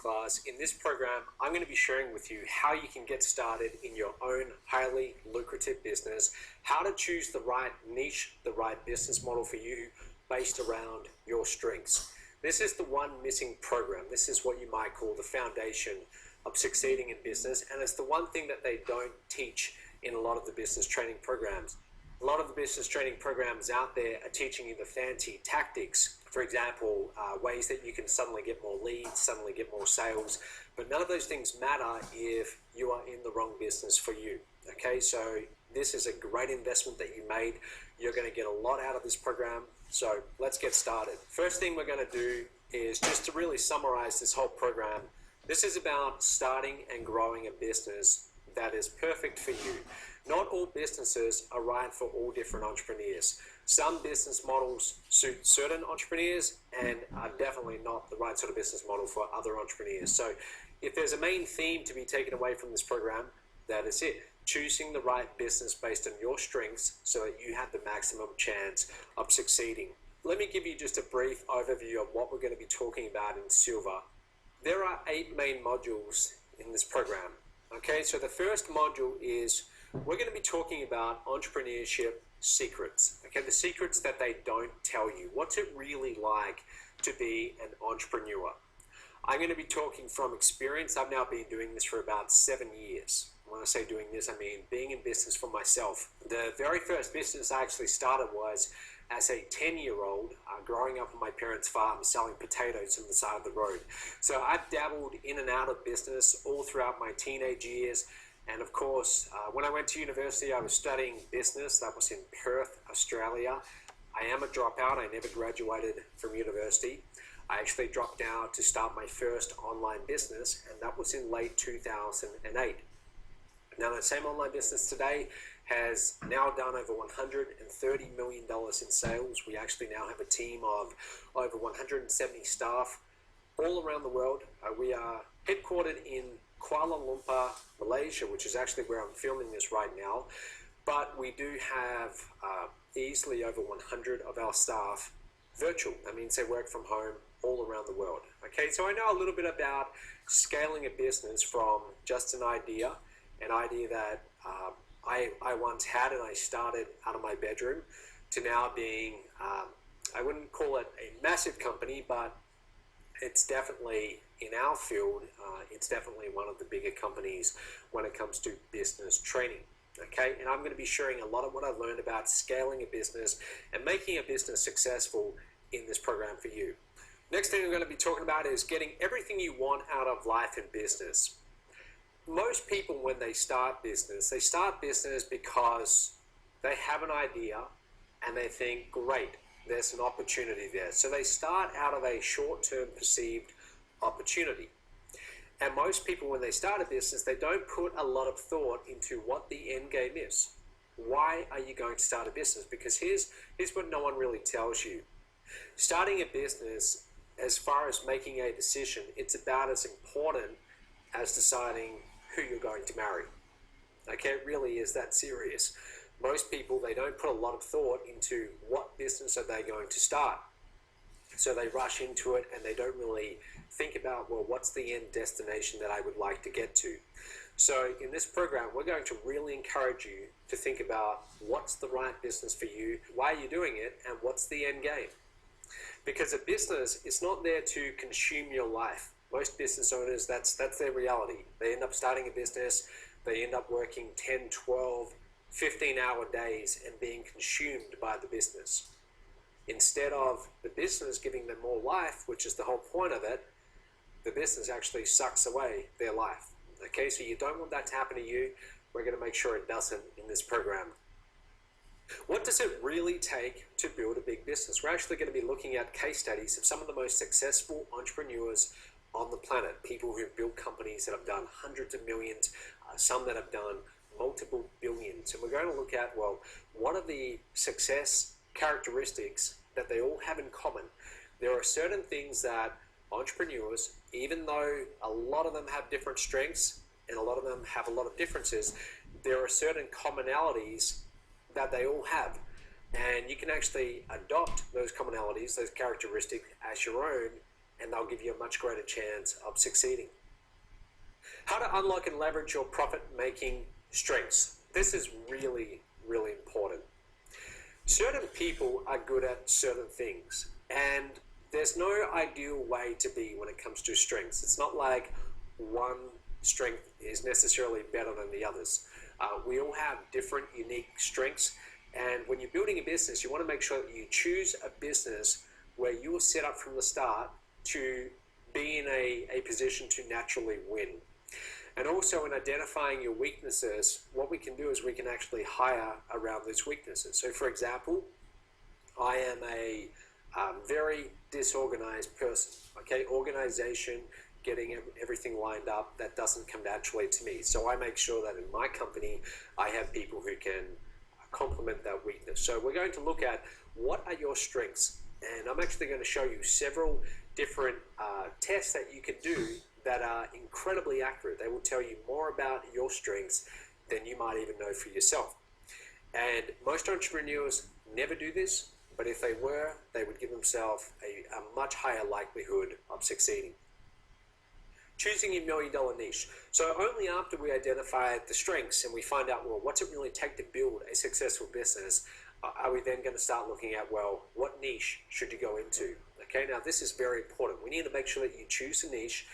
masterclass. In this program, I'm going to be sharing with you how you can get started in your own highly lucrative business, how to choose the right niche, the right business model for you based around your strengths. This is the one missing program. This is what you might call the foundation of succeeding in business, and it's the one thing that they don't teach in a lot of the business training programs. A lot of the business training programs out there are teaching you the fancy tactics. For example, ways that you can suddenly get more leads, suddenly get more sales, but none of those things matter if you are in the wrong business for you. Okay, so this is a great investment that you made. You're going to get a lot out of this program. So let's get started. First thing we're going to do is just to really summarize this whole program. This is about starting and growing a business that is perfect for you. Not all businesses are right for all different entrepreneurs. Some business models suit certain entrepreneurs and are definitely not the right sort of business model for other entrepreneurs. So if there's a main theme to be taken away from this program, that is it. Choosing the right business based on your strengths so that you have the maximum chance of succeeding. Let me give you just a brief overview of what we're going to be talking about in Silver. There are 8 main modules in this program. Okay, so the first module is we're going to be talking about entrepreneurship secrets. Okay, the secrets that they don't tell you. What's it really like to be an entrepreneur? I'm going to be talking from experience. I've now been doing this for about 7 years. When I say doing this, I mean being in business for myself. The very first business I actually started was as a 10-year-old, growing up on my parents' farm, selling potatoes on the side of the road. So I've dabbled in and out of business all throughout my teenage years. And of course, when I went to university, I was studying business. That was in Perth, Australia. I am a dropout. I never graduated from university. I actually dropped out to start my first online business, and that was in late 2008. Now, that same online business today has now done over $130 million in sales. We actually now have a team of over 170 staff all around the world. We are headquartered in Kuala Lumpur, Malaysia, which is actually where I'm filming this right now. But we do have easily over 100 of our staff virtual. That means they work from home all around the world. Okay, so I know a little bit about scaling a business from just an idea that I once had and I started out of my bedroom to now being, I wouldn't call it a massive company, but it's definitely, in our field, it's definitely one of the bigger companies when it comes to business training. Okay, and I'm going to be sharing a lot of what I've learned about scaling a business and making a business successful in this program for you. Next thing I'm going to be talking about is getting everything you want out of life and business. Most people, when they start business because they have an idea and they think, great, there's an opportunity there. So they start out of a short-term perceived opportunity. And most people, when they start a business, they don't put a lot of thought into what the end game is. Why are you going to start a business? Because here's what no one really tells you. Starting a business, as far as making a decision, it's about as important as deciding who you're going to marry. Okay, it really is that serious. Most people, they don't put a lot of thought into what business are they going to start. So they rush into it and they don't really think about, well, what's the end destination that I would like to get to? So in this program, we're going to really encourage you to think about what's the right business for you, why are you doing it, and what's the end game? Because a business is not there to consume your life. Most business owners, that's their reality. They end up starting a business, they end up working 10, 12, 15-hour days and being consumed by the business. Instead of the business giving them more life, which is the whole point of it, the business actually sucks away their life. Okay, so you don't want that to happen to you. We're going to make sure it doesn't in this program. What does it really take to build a big business? We're actually going to be looking at case studies of some of the most successful entrepreneurs on the planet, people who've built companies that have done hundreds of millions, some that have done multiple billions. And we're going to look at, well, what are the success characteristics that they all have in common? There are certain things that entrepreneurs, even though a lot of them have different strengths and a lot of them have a lot of differences, there are certain commonalities that they all have. And you can actually adopt those commonalities, those characteristics as your own, and they'll give you a much greater chance of succeeding. How to unlock and leverage your profit-making strengths. This is really, really important. Certain people are good at certain things, and there's no ideal way to be when it comes to strengths. It's not like one strength is necessarily better than the others. We all have different, unique strengths, and when you're building a business, you want to make sure that you choose a business where you're set up from the start to be in a position to naturally win. And also in identifying your weaknesses, what we can do is we can actually hire around those weaknesses. So for example, I am a very disorganized person, okay? Organization, getting everything lined up, that doesn't come naturally to me. So I make sure that in my company, I have people who can complement that weakness. So we're going to look at what are your strengths, and I'm actually going to show you several different tests that you can do that are incredibly accurate. They will tell you more about your strengths than you might even know for yourself. And most entrepreneurs never do this, but if they were, they would give themselves a much higher likelihood of succeeding. Choosing your $1 million niche. So only after we identify the strengths and we find out, well, what's it really take to build a successful business, are we then going to start looking at, well, what niche should you go into? Okay, now this is very important. We need to make sure that you choose a niche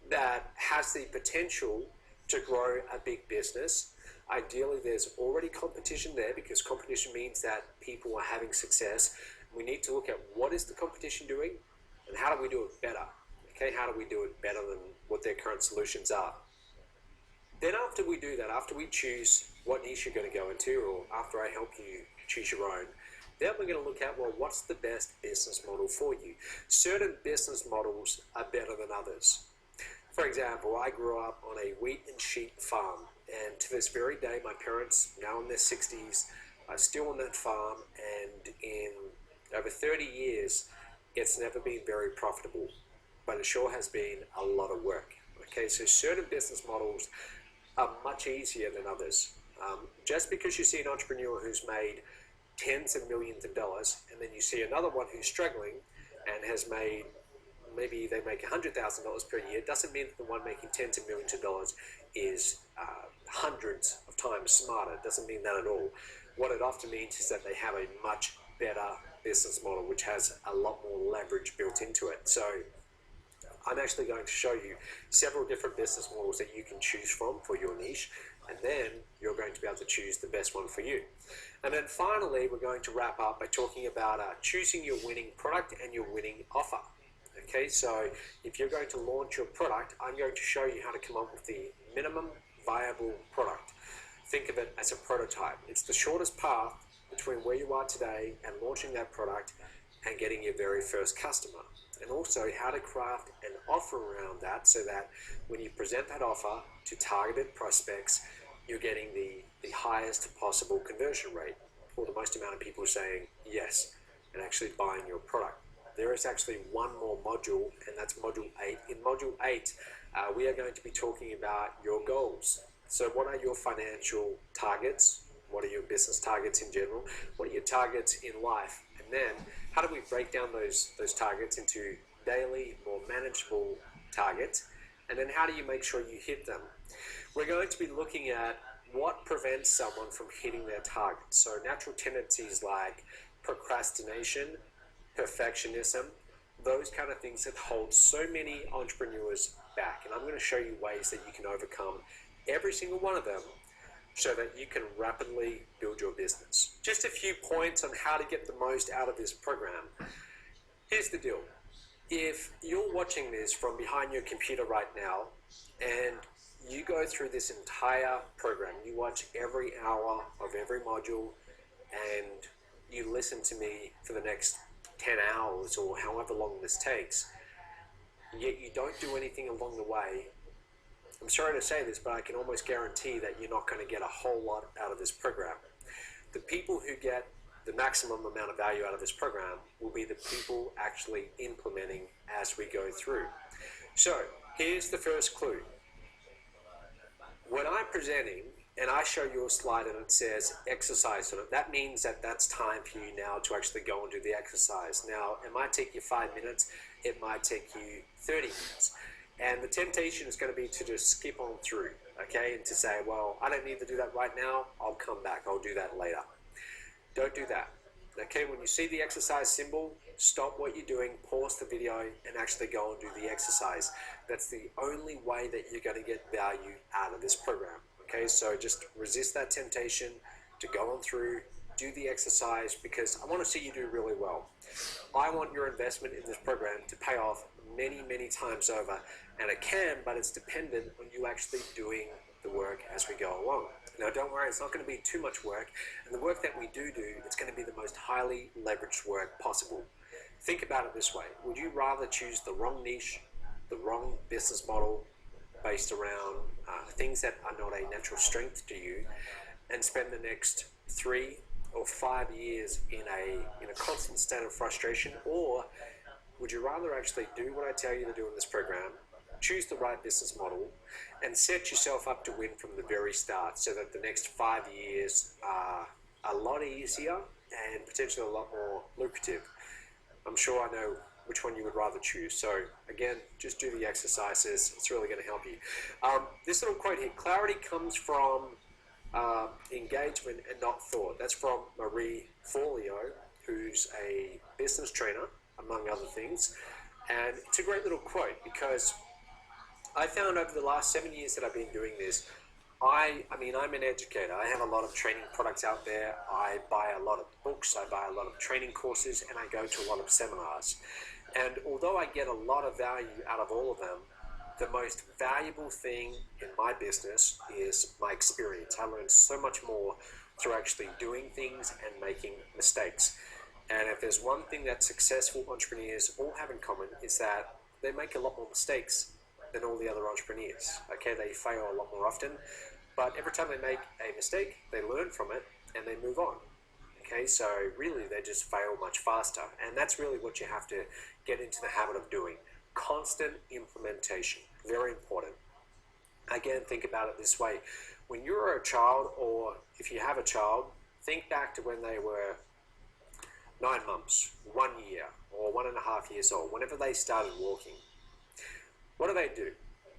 that has the potential to grow a big business. Ideally, there's already competition there, because competition means that people are having success. We need to look at what is the competition doing and how do we do it better? Okay, how do we do it better than what their current solutions are? Then after we do that, after we choose what niche you're going to go into, or after I help you choose your own, then we're going to look at, well, what's the best business model for you? Certain business models are better than others. For example, I grew up on a wheat and sheep farm, and to this very day, my parents, now in their 60s, are still on that farm, and in over 30 years, it's never been very profitable, but it sure has been a lot of work. Okay, so certain business models are much easier than others. Just because you see an entrepreneur who's made tens of millions of dollars, and then you see another one who's struggling and has made, maybe they make $100,000 per year, doesn't mean that the one making tens of millions of dollars is hundreds of times smarter. It doesn't mean that at all. What it often means is that they have a much better business model, which has a lot more leverage built into it. So I'm actually going to show you several different business models that you can choose from for your niche, and then you're going to be able to choose the best one for you. And then finally, we're going to wrap up by talking about choosing your winning product and your winning offer. Okay, so if you're going to launch your product, I'm going to show you how to come up with the minimum viable product. Think of it as a prototype. It's the shortest path between where you are today and launching that product and getting your very first customer. And also how to craft an offer around that, so that when you present that offer to targeted prospects, you're getting the highest possible conversion rate, or the most amount of people saying yes and actually buying your product. There is actually one more module, and that's module 8. In module 8, we are going to be talking about your goals. So what are your financial targets? What are your business targets in general? What are your targets in life? And then how do we break down those targets into daily, more manageable targets? And then how do you make sure you hit them? We're going to be looking at what prevents someone from hitting their targets. So natural tendencies like procrastination, perfectionism, those kind of things that hold so many entrepreneurs back. And I'm going to show you ways that you can overcome every single one of them, so that you can rapidly build your business. Just a few points on how to get the most out of this program. Here's the deal. If you're watching this from behind your computer right now, and you go through this entire program, you watch every hour of every module, and you listen to me for the next 10 hours or however long this takes, yet you don't do anything along the way, I'm sorry to say this, but I can almost guarantee that you're not going to get a whole lot out of this program. The people who get the maximum amount of value out of this program will be the people actually implementing as we go through. So here's the first clue. When I'm presenting and I show you a slide and it says exercise on it, that means that that's time for you now to actually go and do the exercise. Now, it might take you 5 minutes. it might take you 30 minutes. And the temptation is going to be to just skip on through, okay, and to say, well, I don't need to do that right now, I'll come back, I'll do that later. Don't do that. Okay, when you see the exercise symbol, stop what you're doing, pause the video, and actually go and do the exercise. That's the only way that you're going to get value out of this program. Okay, so just resist that temptation to go on through, do the exercise, because I want to see you do really well. I want your investment in this program to pay off many, many times over, and it can, but it's dependent on you actually doing the work as we go along. Now, don't worry, it's not going to be too much work, and the work that we do, it's going to be the most highly leveraged work possible. Think about it this way. Would you rather choose the wrong niche, the wrong business model based around things that are not a natural strength to you, and spend the next 3 or 5 years in a constant state of frustration? Or would you rather actually do what I tell you to do in this program, choose the right business model, and set yourself up to win from the very start, so that the next 5 years are a lot easier and potentially a lot more lucrative? I'm sure I know which one you would rather choose. So again, just do the exercises. It's really going to help you. This little quote here: clarity comes from engagement and not thought. That's from Marie Forleo, who's a business trainer, among other things. And it's a great little quote, because I found over the last 7 years that I've been doing this, I mean, I'm an educator. I have a lot of training products out there. I buy a lot of books. I buy a lot of training courses, and I go to a lot of seminars. And although I get a lot of value out of all of them, the most valuable thing in my business is my experience. I learn so much more through actually doing things and making mistakes. And if there's one thing that successful entrepreneurs all have in common, is that they make a lot more mistakes than all the other entrepreneurs. Okay, they fail a lot more often, but every time they make a mistake, they learn from it and they move on. Okay, so really they just fail much faster, and that's really what you have to get into the habit of doing. Constant implementation, very important. Again, think about it this way. When you were a child, or if you have a child, think back to when they were 9 months, 1 year, or 1.5 years old, whenever they started walking. What do?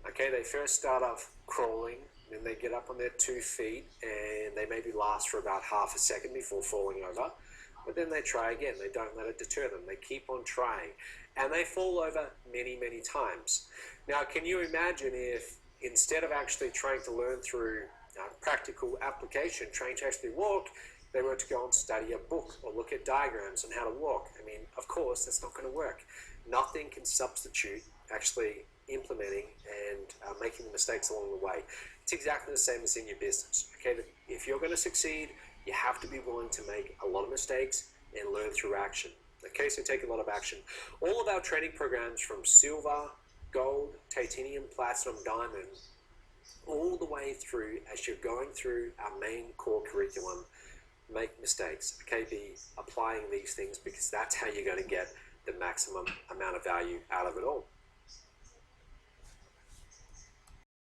Okay, they first start off crawling, then they get up on their 2 feet, and they maybe last for about half a second before falling over. But then they try again. They don't let it deter them. They keep on trying, and they fall over many, many times. Now, can you imagine if instead of actually trying to learn through practical application, trying to actually walk, they were to go and study a book or look at diagrams on how to walk? I mean, of course, that's not going to work. Nothing can substitute actually implementing and making the mistakes along the way. It's exactly the same as in your business. Okay, if you're going to succeed, you have to be willing to make a lot of mistakes and learn through action. Okay, so take a lot of action. All of our training programs, from silver, gold, titanium, platinum, diamond, all the way through, as you're going through our main core curriculum, make mistakes. Okay, be applying these things, because that's how you're going to get the maximum amount of value out of it all.